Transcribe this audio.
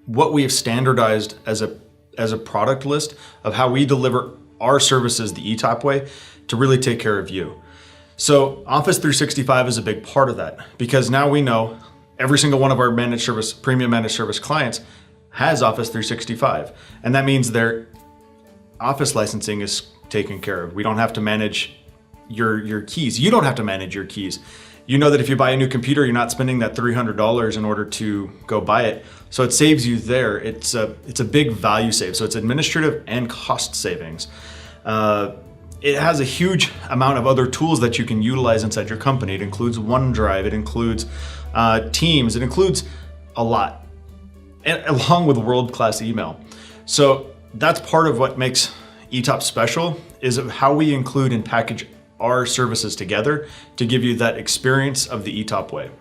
what we have standardized as a product list of how we deliver our services the eTop way to really take care of you. So Office 365 is a big part of that, because now we know every single one of our managed service, premium managed service clients has Office 365. And that means their Office licensing is taken care of. We don't have to manage your keys. You don't have to manage your keys. You know that if you buy a new computer, you're not spending that $300 in order to go buy it. So it saves you there. It's a big value save. So it's administrative and cost savings. It has a huge amount of other tools that you can utilize inside your company. It includes OneDrive, it includes Teams, it includes a lot, and along with world-class email. So that's part of what makes eTop special, is how we include and package our services together to give you that experience of the eTop way.